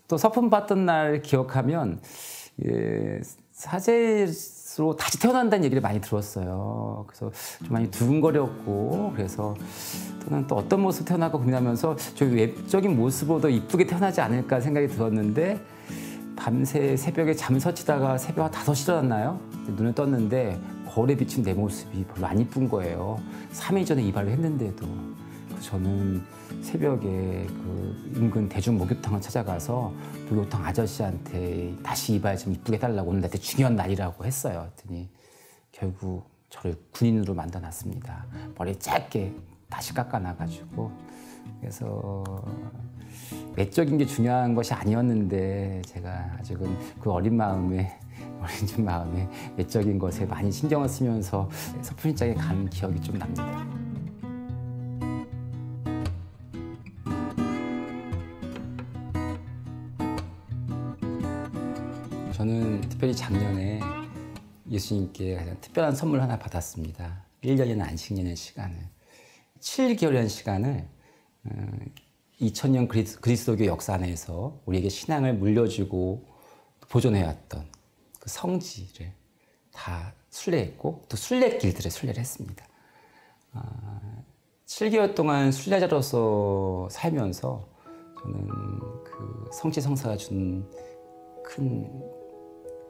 또 서품 받던 날 기억하면 사제로 다시 태어난다는 얘기를 많이 들었어요. 그래서 좀 많이 두근거렸고, 그래서 또는 또 어떤 모습 태어날까 고민하면서 저 외적인 모습으로도 이쁘게 태어나지 않을까 생각이 들었는데, 밤새 새벽에 잠 설치다가 새벽 5시 일어났나요? 눈을 떴는데 거울에 비친 내 모습이 별로 안 이쁜 거예요. 3일 전에 이발을 했는데도. 그래서 저는 새벽에 그 인근 대중 목욕탕을 찾아가서 목욕탕 아저씨한테 다시 이발 좀 이쁘게 해달라고, 오늘 나한테 중요한 날이라고 했어요. 그랬더니 결국 저를 군인으로 만들어놨습니다. 머리 짧게 다시 깎아놔가지고. 그래서 외적인 게 중요한 것이 아니었는데 제가 아직은 그 어린 좀 마음에 외적인 것에 많이 신경을 쓰면서 서품시장에 간 기억이 좀 납니다. 저는 특별히 작년에 예수님께 가장 특별한 선물 하나 받았습니다. 1년이나 안식년의 시간을, 7개월이라는 시간을 2000년 그리스도교 역사 안에서 우리에게 신앙을 물려주고 보존해왔던 그 성지를 다 순례했고, 또 순례길들을 순례를 했습니다. 7개월 동안 순례자로서 살면서 저는 그 성지 성사가 준 큰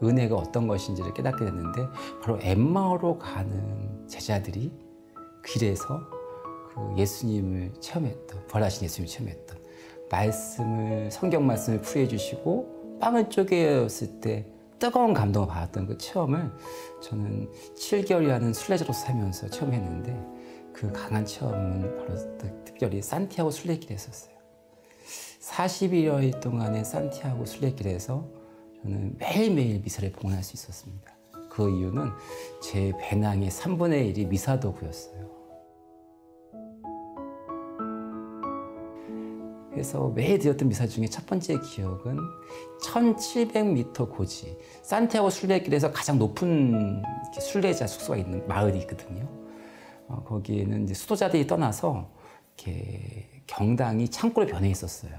은혜가 어떤 것인지를 깨닫게 됐는데, 바로 엠마오로 가는 제자들이 길에서 그 예수님을 체험했던, 부활하신 예수님을 체험했던 성경 말씀을 풀이해 주시고 빵을 쪼개었을 때 뜨거운 감동을 받았던 그 체험을 저는 7개월이라는 순례자로서 살면서 체험했는데, 그 강한 체험은 바로 특별히 산티아고 순례길에 했었어요. 40여일 동안의 산티아고 순례길에서 저는 매일매일 미사를 봉헌할 수 있었습니다. 그 이유는 제 배낭의 3분의 1이 미사도구였어요. 그래서 매일 드렸던 미사 중에 첫 번째 기억은 1700m 고지, 산티아고 순례길에서 가장 높은 순례자 숙소가 있는 마을이 있거든요. 거기에는 이제 수도자들이 떠나서 이렇게 경당이 창고로 변해 있었어요.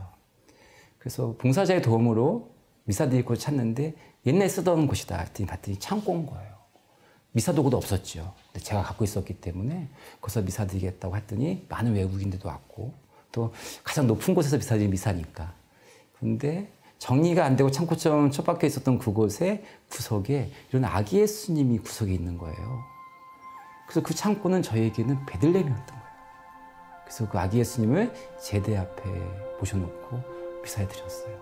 그래서 봉사자의 도움으로 미사 드릴 곳을 찾는데 옛날에 쓰던 곳이다 봤더니 창고인 거예요. 미사 도구도 없었죠. 근데 제가 갖고 있었기 때문에 거기서 미사 드리겠다고 했더니 많은 외국인들도 왔고, 또 가장 높은 곳에서 미사 드린 미사니까. 근데 정리가 안 되고 창고처럼 처박혀 있었던 그곳에 구석에 이런 아기 예수님이 구석에 있는 거예요. 그래서 그 창고는 저에게는 베들레헴이었던 거예요. 그래서 그 아기 예수님을 제대 앞에 모셔놓고 미사에 드렸어요.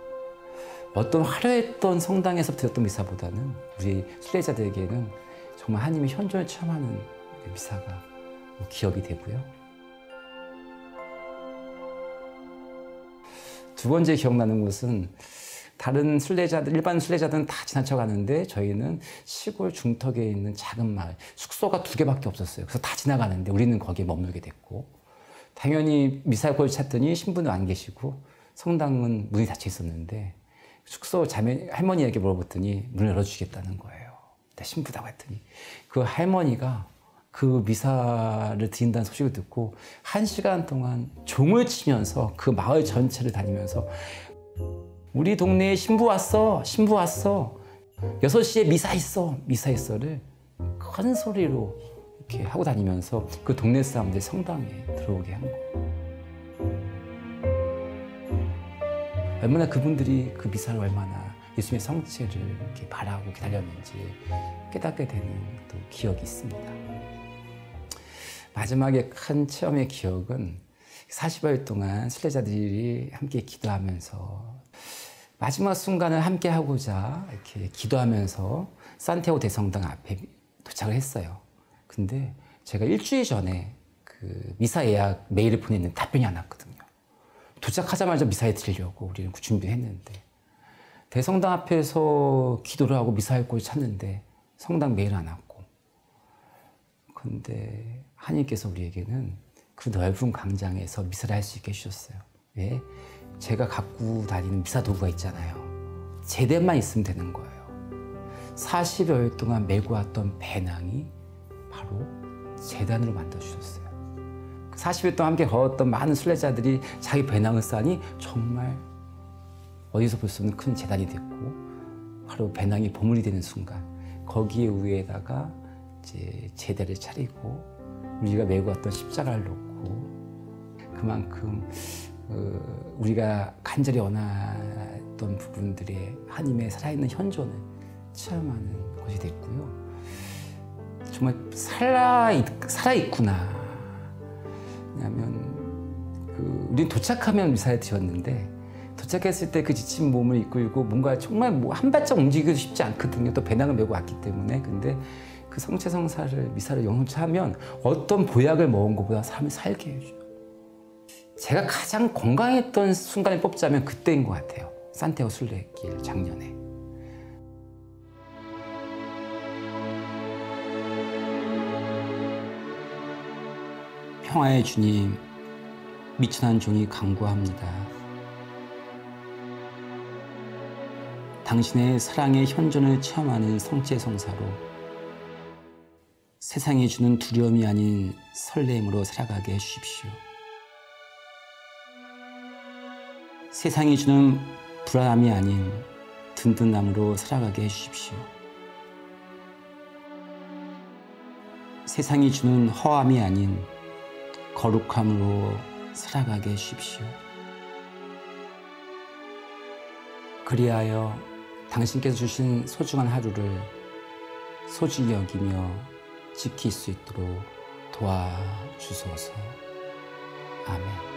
어떤 화려했던 성당에서 드렸던 미사보다는 우리 순례자들에게는 정말 하나님의 현존을 체험하는 미사가 기억이 되고요. 두 번째 기억나는 것은, 다른 순례자들, 일반 순례자들은 다 지나쳐 가는데 저희는 시골 중턱에 있는 작은 마을, 숙소가 2개밖에 없었어요. 그래서 다 지나가는데 우리는 거기에 머물게 됐고, 당연히 미사의 골을 찾더니 신부는 안 계시고 성당은 문이 닫혀 있었는데, 숙소 할머니에게 물어봤더니 문을 열어주겠다는 거예요. 신부다고 했더니 그 할머니가 그 미사를 드린다는 소식을 듣고 1시간 동안 종을 치면서 그 마을 전체를 다니면서 우리 동네에 신부 왔어, 신부 왔어, 6시에 미사 있어를 큰 소리로 이렇게 하고 다니면서 그 동네 사람들 성당에 들어오게 한 거예요. 얼마나 그분들이 그 미사를 얼마나 예수님의 성체를 이렇게 바라고 기다렸는지 깨닫게 되는 또 기억이 있습니다. 마지막에 큰 체험의 기억은 40여 일 동안 순례자들이 함께 기도하면서 마지막 순간을 함께 하고자 이렇게 기도하면서 산티아고 대성당 앞에 도착을 했어요. 근데 제가 일주일 전에 그 미사 예약 메일을 보냈는데 답변이 안 왔거든요. 도착하자마자 미사에 드리려고 우리는 준비했는데, 대성당 앞에서 기도를 하고 미사할 곳을 찾는데 성당 메일 안 왔고, 근데 하나님께서 우리에게는 그 넓은 광장에서 미사를 할 수 있게 해주셨어요. 왜? 제가 갖고 다니는 미사 도구가 있잖아요. 제대만 있으면 되는 거예요. 40여일 동안 메고 왔던 배낭이 바로 제단으로 만들어주셨어요. 40일 동안 함께 걸었던 많은 순례자들이 자기 배낭을 싸니 정말 어디서 볼 수 없는 큰 재단이 됐고 바로 배낭이 보물이 되는 순간 거기에 위에다가 이제 제대를 차리고 우리가 메고 왔던 십자가를 놓고 그만큼 우리가 간절히 원했던 부분들의 하나님의 살아있는 현존을 체험하는 것이 됐고요. 정말 살아있구나. 왜냐하면 우리는 도착하면 미사에 드렸는데 도착했을 때 그 지친 몸을 이끌고 뭔가 정말 뭐 한 발짝 움직이기도 쉽지 않거든요. 또 배낭을 메고 왔기 때문에. 근데 그 성체성사를 미사를 영혼치 하면 어떤 보약을 먹은 것보다 삶을 살게 해줘요. 제가 가장 건강했던 순간을 뽑자면 그때인 것 같아요. 산티아고 순례길 작년에. 평화의 주님, 미천한 종이 간구합니다. 당신의 사랑의 현존을 체험하는 성체성사로 세상이 주는 두려움이 아닌 설렘으로 살아가게 해주십시오. 세상이 주는 불안함이 아닌 든든함으로 살아가게 해주십시오. 세상이 주는 허함이 아닌 거룩함으로 살아가게 해주십시오. 그리하여 당신께서 주신 소중한 하루를 소중히 여기며 지킬 수 있도록 도와주소서. 아멘.